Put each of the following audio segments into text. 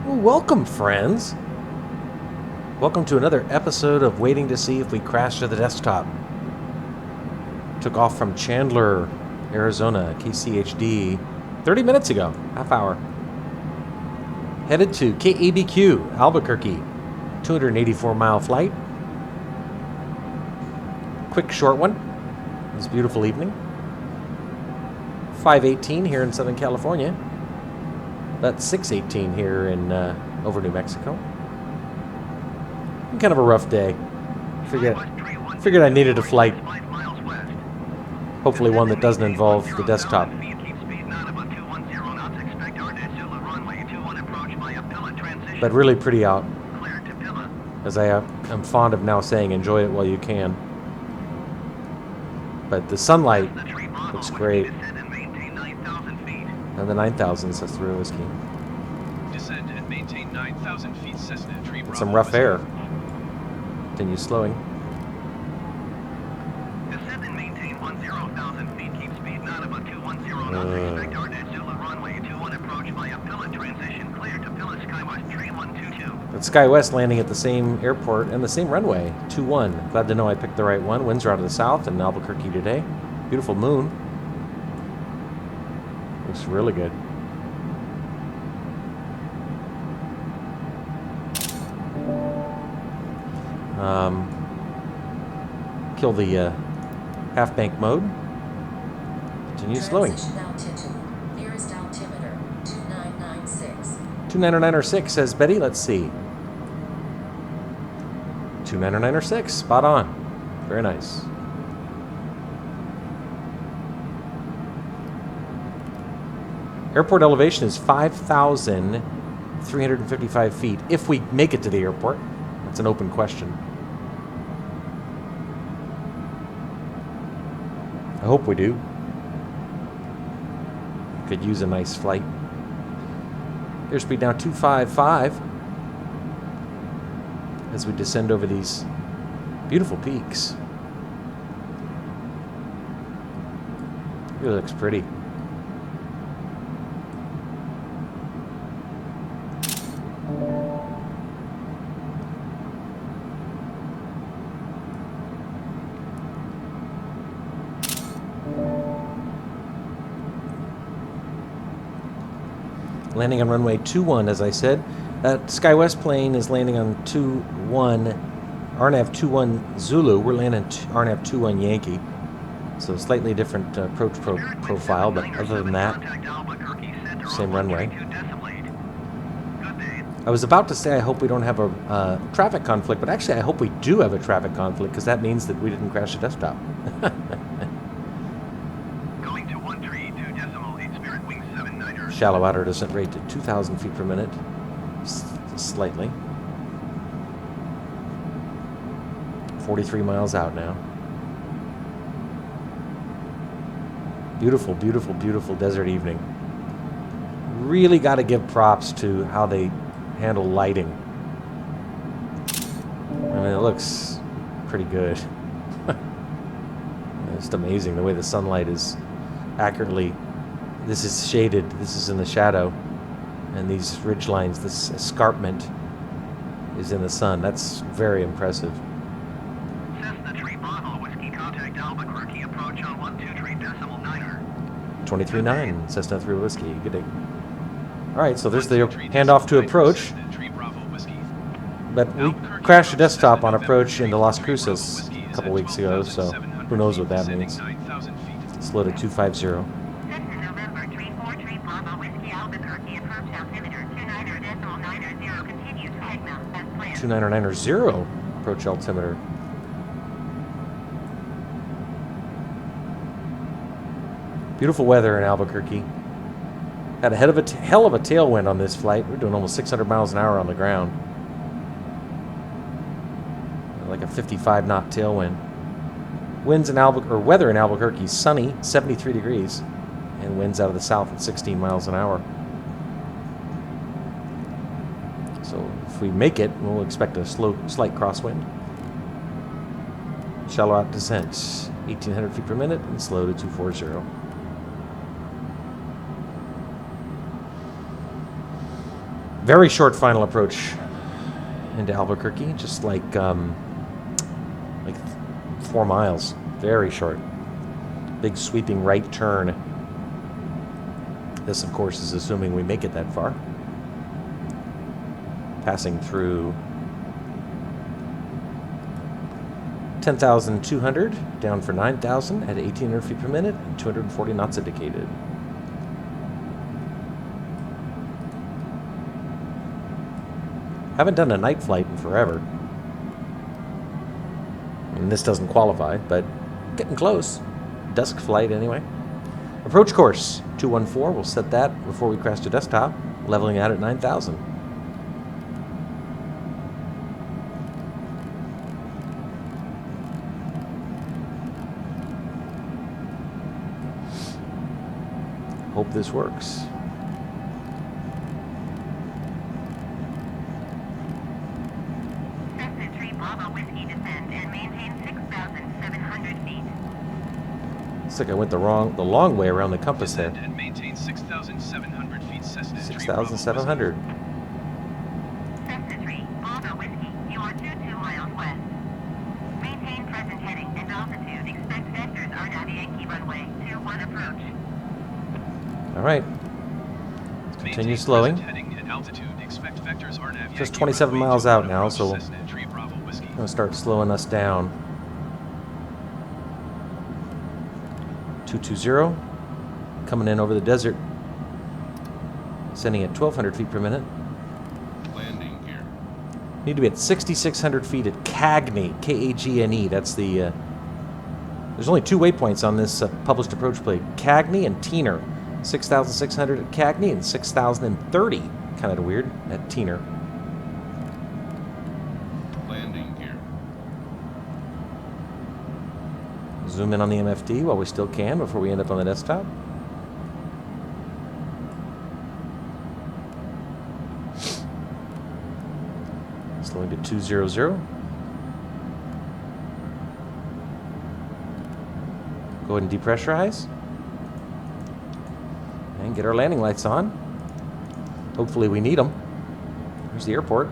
Well, welcome, friends. Welcome to another episode of Waiting to See If We Crash to the Desktop. Took off from Chandler, Arizona, KCHD, 30 minutes ago, half hour. Headed to KABQ, Albuquerque, 284-mile flight. Quick, short one. This beautiful evening. 5:18 here in Southern California. About 6:18 here in over New Mexico. Kind of a rough day. Figured I needed a flight. Hopefully one that doesn't involve the desktop. But really pretty out. As I am fond of now saying, enjoy it while you can. But the sunlight looks great. And the 9,000s, that's the real whiskey. Descend and maintain 9,000 feet Cessna Tree Bravo. Some rough air. Continue slowing. Descend and maintain 10,000 feet. Keep speed not above 210 knots. Expect Arnett Zulu runway 21 approach via Pilot transition. Clear to Pilot Skywest Tree 122. That's SkyWest landing at the same airport and the same runway, 21. Glad to know I picked the right one. Winds are out of the south in Albuquerque today. Beautiful moon. Looks really good. Kill the half bank mode. Continue slowing. Nearest altimeter 2996. 2996 says Betty. Let's see. 2996. Spot on. Very nice. Airport elevation is 5,355 feet. If we make it to the airport, that's an open question. I hope we do. Could use a nice flight. Airspeed now 255 as we descend over these beautiful peaks. Really looks pretty. Landing on runway 21, as I said. That SkyWest plane is landing on 21, RNAV 21 Zulu. We're landing RNAV 21 Yankee. So slightly different approach profile, but other than that, same runway. I was about to say I hope we don't have a traffic conflict, but actually I hope we do have a traffic conflict, because that means that we didn't crash the desktop. Shallow outer descent rate to 2,000 feet per minute, slightly. 43 miles out now. Beautiful, beautiful, beautiful desert evening. Really got to give props to how they handle lighting. I mean, it looks pretty good. It's just amazing the way the sunlight is accurately. This is shaded, this is in the shadow, and these ridge lines, this escarpment is in the sun. That's very impressive. Cessna Tree Bravo Whiskey, contact Albuquerque, approach on 123.9er. 23.9, Cessna 3 Whiskey, good day. Alright, so there's the handoff to approach. But we crashed the desktop on approach into Las Cruces a couple weeks ago, so who knows what that means. Slow to 250. 2990 approach altimeter. Beautiful weather in Albuquerque. Had a hell of a tailwind on this flight. We're doing almost 600 miles an hour on the ground. Like a 55 knot tailwind. Winds in weather in Albuquerque, sunny, 73 degrees, and winds out of the south at 16 miles an hour. So if we make it, we'll expect a slight crosswind. Shallow out descent, 1,800 feet per minute, and slow to 240. Very short final approach into Albuquerque, just like 4 miles. Very short. Big sweeping right turn. This, of course, is assuming we make it that far. Passing through 10,200, down for 9,000 at 1,800 feet per minute, and 240 knots indicated. Haven't done a night flight in forever. And this doesn't qualify, but getting close. Dusk flight anyway. Approach course 214. We'll set that before we crash to desktop, leveling out at 9,000. Hope this works. Cessna 3 Bravo Whiskey descend and maintain 6,700 feet. Looks like I went the long way around the compass there. Descend and maintain 6,700 feet. Cessna 3 6,700. Cessna 3 Bravo Whiskey, you are 22 miles west. Maintain present heading and altitude. Expect vectors are now Yankee runway 21 approach. All right. Let's continue slowing. Just 27 miles out now, so I'm going to start slowing us down. 220. Coming in over the desert. Sending at 1,200 feet per minute. Landing gear. Need to be at 6,600 feet at Cagney, K-A-G-N-E. That's the... there's only 2 waypoints on this published approach plate. Cagney and Teener. 6,600 at Cagney and 6,030, kind of weird, at Teener. Landing gear. Zoom in on the MFD while we still can before we end up on the desktop. Slowing to 200. Go ahead and depressurize. And get our landing lights on. Hopefully we need them. Here's the airport.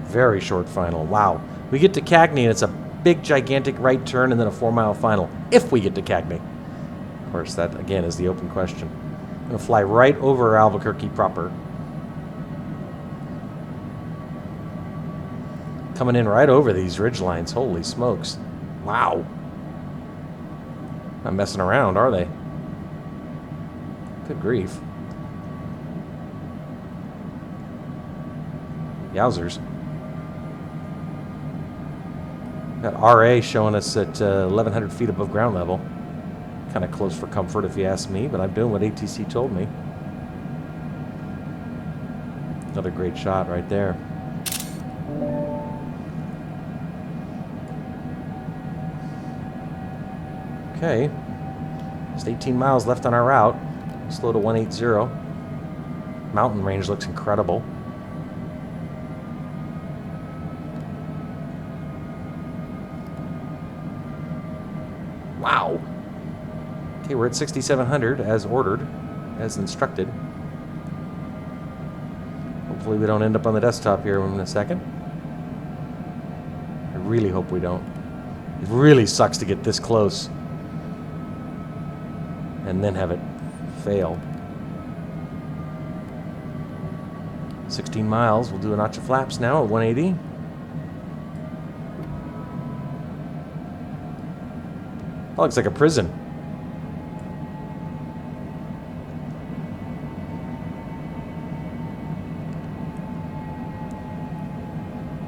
Very short final. Wow. We get to Cagney and it's a big, gigantic right turn and then a 4-mile final. If we get to Cagney. Of course, that again is the open question. I'm going to fly right over Albuquerque proper. Coming in right over these ridge lines. Holy smokes. Wow. Not messing around, are they? Good grief. Yowzers. Got RA showing us at 1,100 feet above ground level. Kind of close for comfort if you ask me, but I'm doing what ATC told me. Another great shot right there. Okay, just 18 miles left on our route. Slow to 180. Mountain range looks incredible. Wow. Okay, we're at 6,700 as ordered, as instructed. Hopefully we don't end up on the desktop here in a second. I really hope we don't. It really sucks to get this close and then have it fail. 16 miles. We'll do a notch of flaps now at 180. That looks like a prison.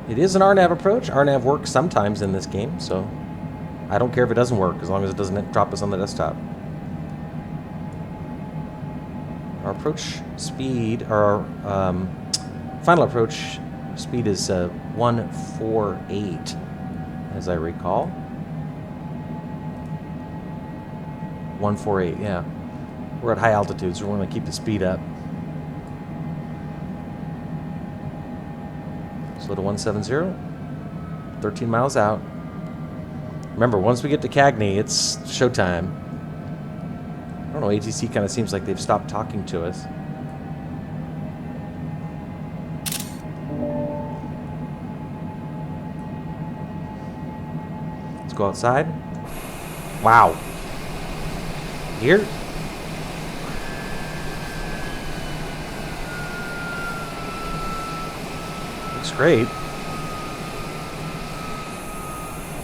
It is an RNAV approach. RNAV works sometimes in this game, so I don't care if it doesn't work as long as it doesn't drop us on the desktop. Our approach speed, our final approach speed is 148, as I recall. 148, yeah. We're at high altitude, so we're going to keep the speed up. Slow to 170. 13 miles out. Remember, once we get to Cagney, it's showtime. I don't know, ATC kind of seems like they've stopped talking to us. Let's go outside. Wow. Here? Looks great.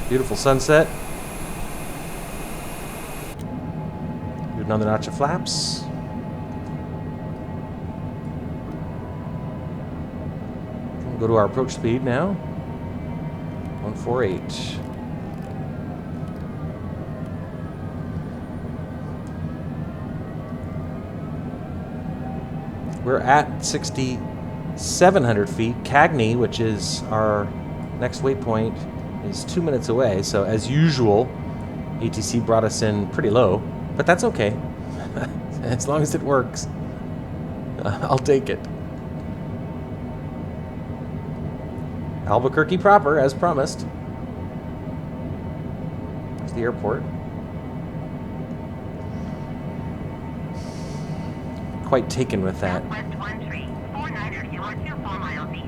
Beautiful sunset. Do another notch of flaps. We'll go to our approach speed now. 148. We're at 6,700 feet. Cagney, which is our next waypoint, is 2 minutes away. So as usual, ATC brought us in pretty low, but that's okay. As long as it works, I'll take it. Albuquerque proper, as promised. There's the airport. Quite taken with that. Southwest 1349er, you are 24 miles east.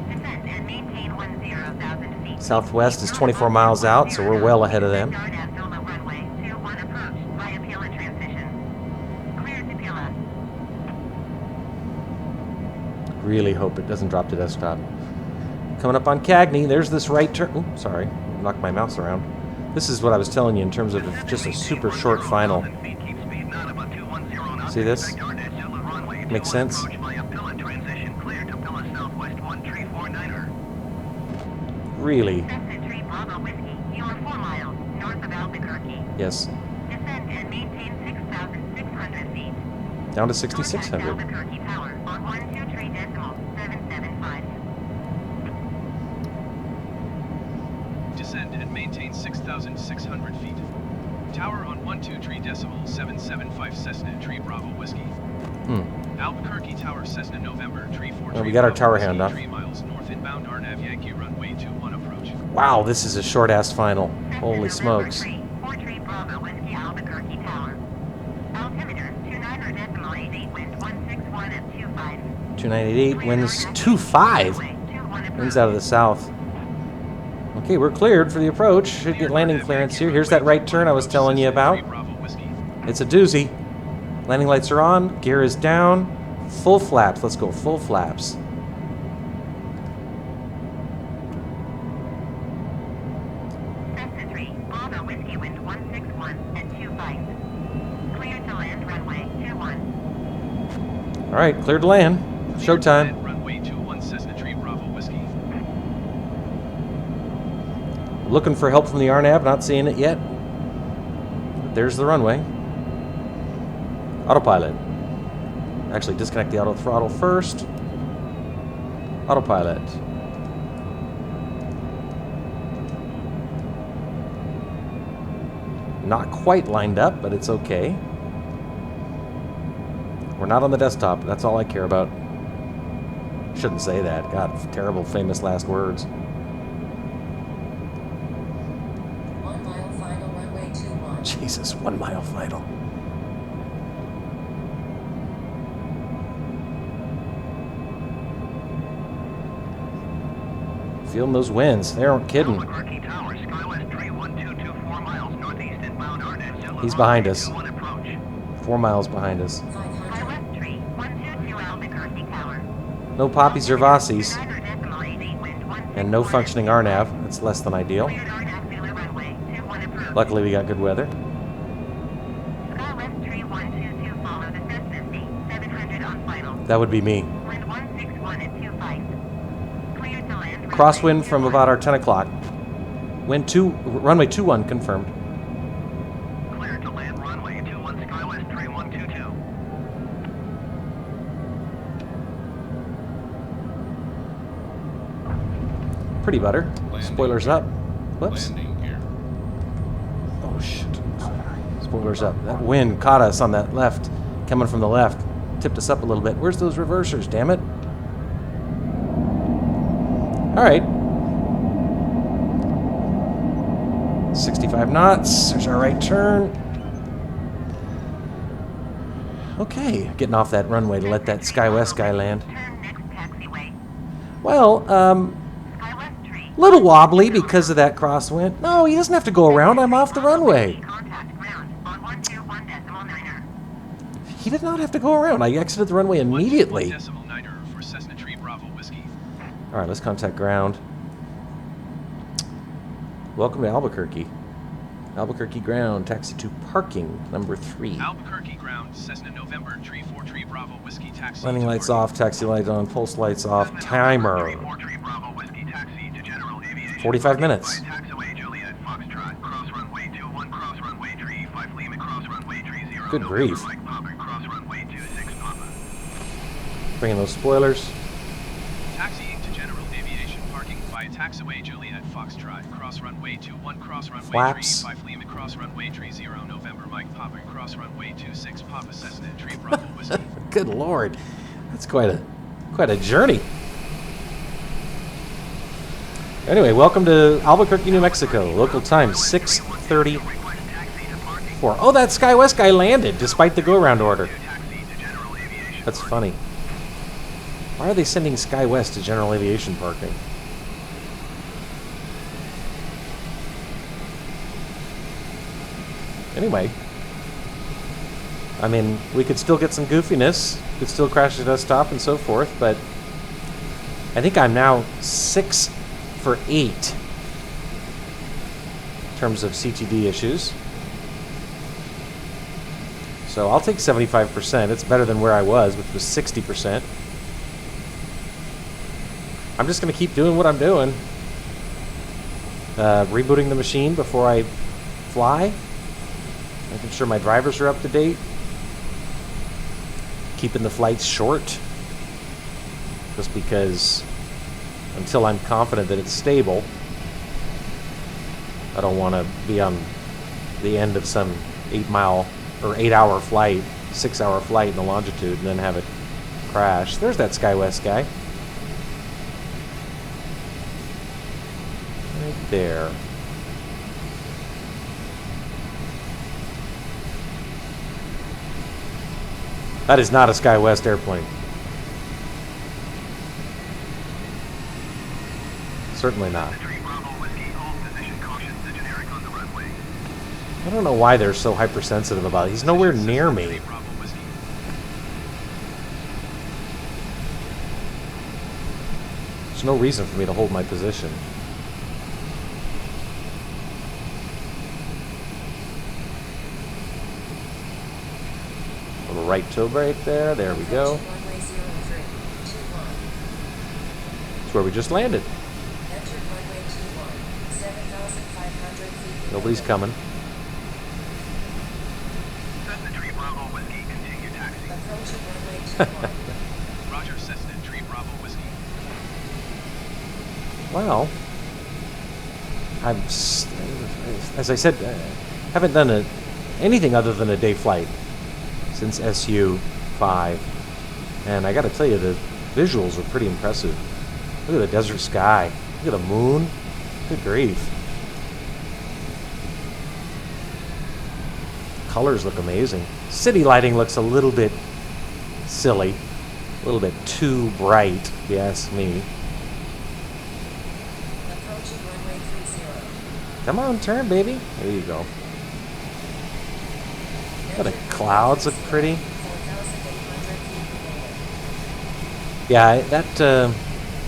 Descend and maintain 10,000 feet. Southwest is 24 miles out, so we're well ahead of them. Start at Villa runway 21 approach via Pila transition. Clear to Pila. Really hope it doesn't drop to desktop. Coming up on Cagney, there's this right turn. Ooh, sorry, knocked my mouse around. This is what I was telling you in terms of just a super short final. See this? Makes sense? Really? Tree Bravo Whiskey, you are 4 miles north of Albuquerque. Yes. Descend and maintain 6,600 feet. Down to Contact 6,600. Albuquerque Tower on 123.775. Descend and maintain 6,600 feet. Tower on 123.775 Cessna Tree Bravo Whiskey. Albuquerque Tower Cessna November Tree 4. Well, we got our tower hand off. 3 miles north inbound RNAV Yankee runway 21 approach. Wow, this is a short-ass final. Cessna Holy November smokes. 3, 4 Tree Bravo Whiskey Albuquerque Tower. Altimeter 29.88, wind 161 at 25. 2988, winds 25. Winds out of the south. Okay, we're cleared for the approach. Should get landing clearance here. Here's that right turn I was telling you about. It's a doozy. Landing lights are on. Gear is down. Full flaps. Let's go full flaps. Cessna 3, Bravo Whiskey wind 161 at 25. Clear to land runway 21. All right, cleared to land. Showtime. Runway 21 Cessna Tree Bravo Whiskey. Looking for help from the RNAV. Not seeing it yet. There's the runway. Autopilot. Actually, disconnect the auto throttle first. Autopilot. Not quite lined up, but it's okay. We're not on the desktop. That's all I care about. Shouldn't say that. God, terrible famous last words. 1 mile final runway 21. Jesus, 1 mile final. Feeling those winds. They aren't kidding. Albuquerque Tower, Skywest 31224 miles northeast inbound RNAV Zilla He's behind us. 21 approach. 4 miles behind us. 500. Skywest 3122 Albuquerque Tower. No poppies or Vossies. 29.88, wind 161 And no functioning RNAV. That's less than ideal. Cleared RNAV Villa runway 21 approach. Luckily, we got good weather. Skywest 3122, follow the Cessna C 700 on final. That would be me. Wind 161 at 25. Cleared to land. Crosswind from about our 10 o'clock. Runway 21 confirmed. Cleared to land runway 21 Skywest 3122. Pretty butter. Landing Spoilers gear. up. Whoops. Landing gear. Oh, shit. Spoilers up. That wind caught us on that left. Coming from the left. Tipped us up a little bit. Where's those reversers, damn it? All right. 65 knots. There's our right turn. Okay, getting off that runway to let that SkyWest guy land. Turn next taxiway. Well, SkyWest tree. little wobbly because of that crosswind. No, he doesn't have to go around. I'm off the runway. Contact ground on 121.9er. He did not have to go around. I exited the runway immediately. 121.9er for Cessna Tree Bravo Whiskey. All right, let's contact ground. Welcome to Albuquerque. Albuquerque ground, taxi to parking, number 3. Albuquerque ground, Cessna November Tree 4 Tree Bravo Whiskey taxi. Landing to lights parking. off, taxi lights on, pulse lights off, timer. 4 Bravo Whiskey taxi to General Aviation. 45 minutes. Taxiway Juliet Foxtrot, cross runway 21, cross runway tree 5 Lima, cross runway tree 0. Good grief. Mike Papa, cross runway 26 Papa. Bringing those spoilers. Taxiing to General Aviation parking via taxiway Juliet Foxtrot, cross runway 21, cross runway Flaps. tree 5 Lima, cross runway tree 0 November Mike Papa, cross runway 26 Papa Cessna Tree Bravo Whiskey. Good Lord, that's quite a journey. Anyway, welcome to Albuquerque, New Mexico. Local time 6:34. Oh, that SkyWest guy landed despite the go-around order. That's funny. Why are they sending SkyWest to General Aviation parking? Anyway, I mean, we could still get some goofiness, could still crash the desktop and so forth, but I think I'm now 6 for 8 in terms of CTD issues. So I'll take 75%. It's better than where I was, which was 60%. I'm just going to keep doing what I'm doing. Rebooting the machine before I fly. Making sure my drivers are up to date. Keeping the flights short. Just because until I'm confident that it's stable, I don't want to be on the end of some 8-mile or 8-hour flight, 6-hour flight in the longitude and then have it crash. There's that SkyWest guy. Right there. That is not a SkyWest airplane. Certainly not. I don't know why they're so hypersensitive about it. He's nowhere near me. There's no reason for me to hold my position. Little right toe brake there. There we go. Runway 03, 21. That's where we just landed. Enter runway 21, 7,500 feet. Nobody's coming. Cessna Tree Bravo Whiskey, continue taxi. Approaching runway 21. Roger, Cessna Tree Bravo Whiskey. Well, as I said, haven't done anything other than a day flight since SU-5, and I got to tell you, the visuals are pretty impressive. Look at the desert sky. Look at the moon. Good grief. Colors look amazing. City lighting looks a little bit silly, a little bit too bright, if you ask me. Approaching runway 30. Come on, turn, baby. There you go. Oh, the clouds look pretty. 4,800 feet below. Yeah,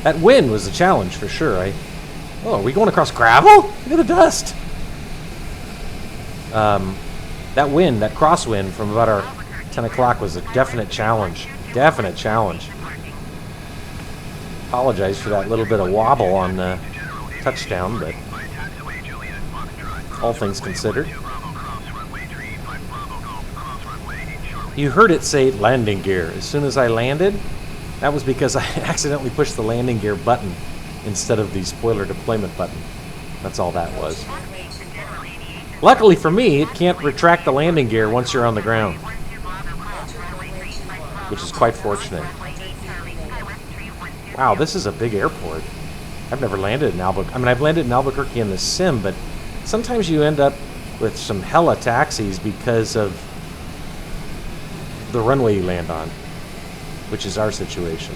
that wind was a challenge for sure. Oh, are we going across gravel? Look at the dust. That wind, that crosswind from about our 10 o'clock was a definite challenge. Definite challenge. Apologize for that little bit of wobble on touchdown, but all things considered. You heard it say landing gear. As soon as I landed, that was because I accidentally pushed the landing gear button instead of the spoiler deployment button. That's all that was. Luckily for me, it can't retract the landing gear once you're on the ground, which is quite fortunate. Wow, this is a big airport. I've never landed in Albuquerque. I mean, I've landed in Albuquerque in the sim, but sometimes you end up with some hella taxis because of the runway you land on, which is our situation.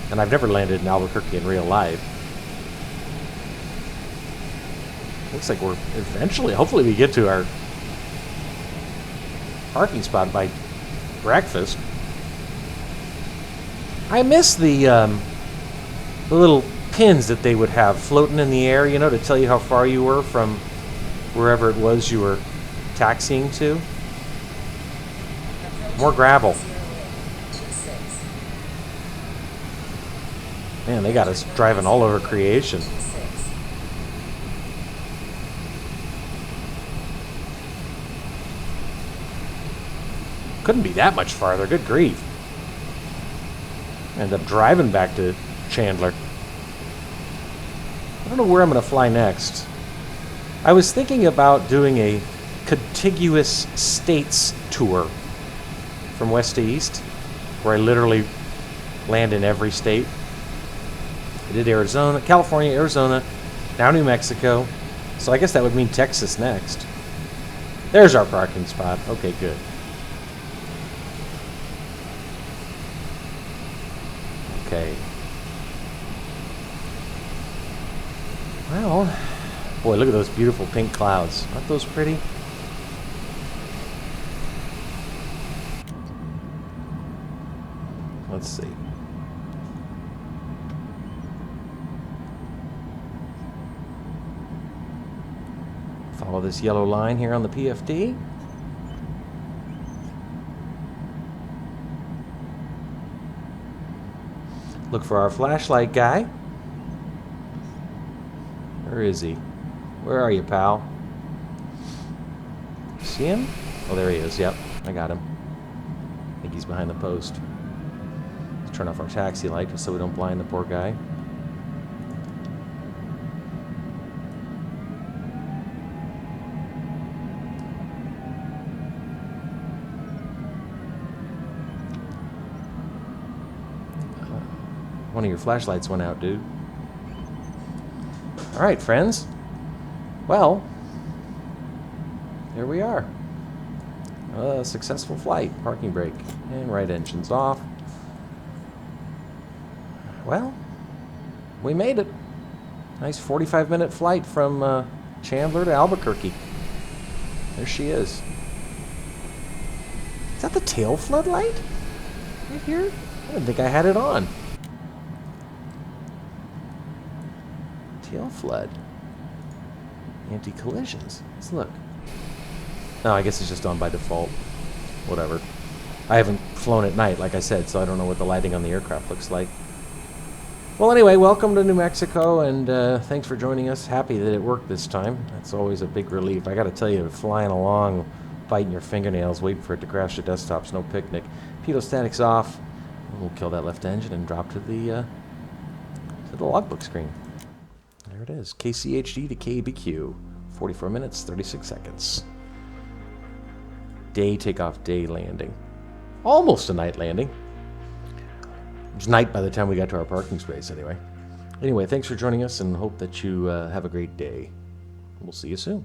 And I've never landed in Albuquerque in real life. Looks like we're eventually, hopefully we get to our parking spot by breakfast. I miss the little pins that they would have floating in the air, you know, to tell you how far you were from wherever it was you were taxiing to. More gravel. Man, they got us driving all over creation. Couldn't be that much farther, good grief. End up driving back to Chandler. I don't know where I'm going to fly next. I was thinking about doing a contiguous states tour from west to east, where I literally land in every state. I did Arizona, California, Arizona, now New Mexico. So I guess that would mean Texas next. There's our parking spot. Okay, good. Okay. Well, boy, look at those beautiful pink clouds. Aren't those pretty? Let's see. Follow this yellow line here on the PFD. Look for our flashlight guy. Where is he? Where are you, pal? See him? Oh, there he is. Yep, I got him. I think he's behind the post. Let's turn off our taxi light just so we don't blind the poor guy. One of your flashlights went out, dude. All right, friends. Well, here we are. A successful flight. Parking brake and right engine's off. Well, we made it. Nice 45-minute flight from Chandler to Albuquerque. There she is. Is that the tail floodlight? Right here? I didn't think I had it on. Tail flood. Anti-collisions. Let's look. No, I guess it's just on by default. Whatever. I haven't flown at night, like I said, so I don't know what the lighting on the aircraft looks like. Well, anyway, welcome to New Mexico, and thanks for joining us. Happy that it worked this time. That's always a big relief. I got to tell you, flying along, biting your fingernails, waiting for it to crash the desktop's no picnic. Pitot-static's off. We'll kill that left engine and drop to the logbook screen. There it is. KCHD to KABQ. 44 minutes, 36 seconds. Day takeoff, day landing. Almost a night landing. It was night by the time we got to our parking space, anyway. Anyway, thanks for joining us, and hope that you have a great day. We'll see you soon.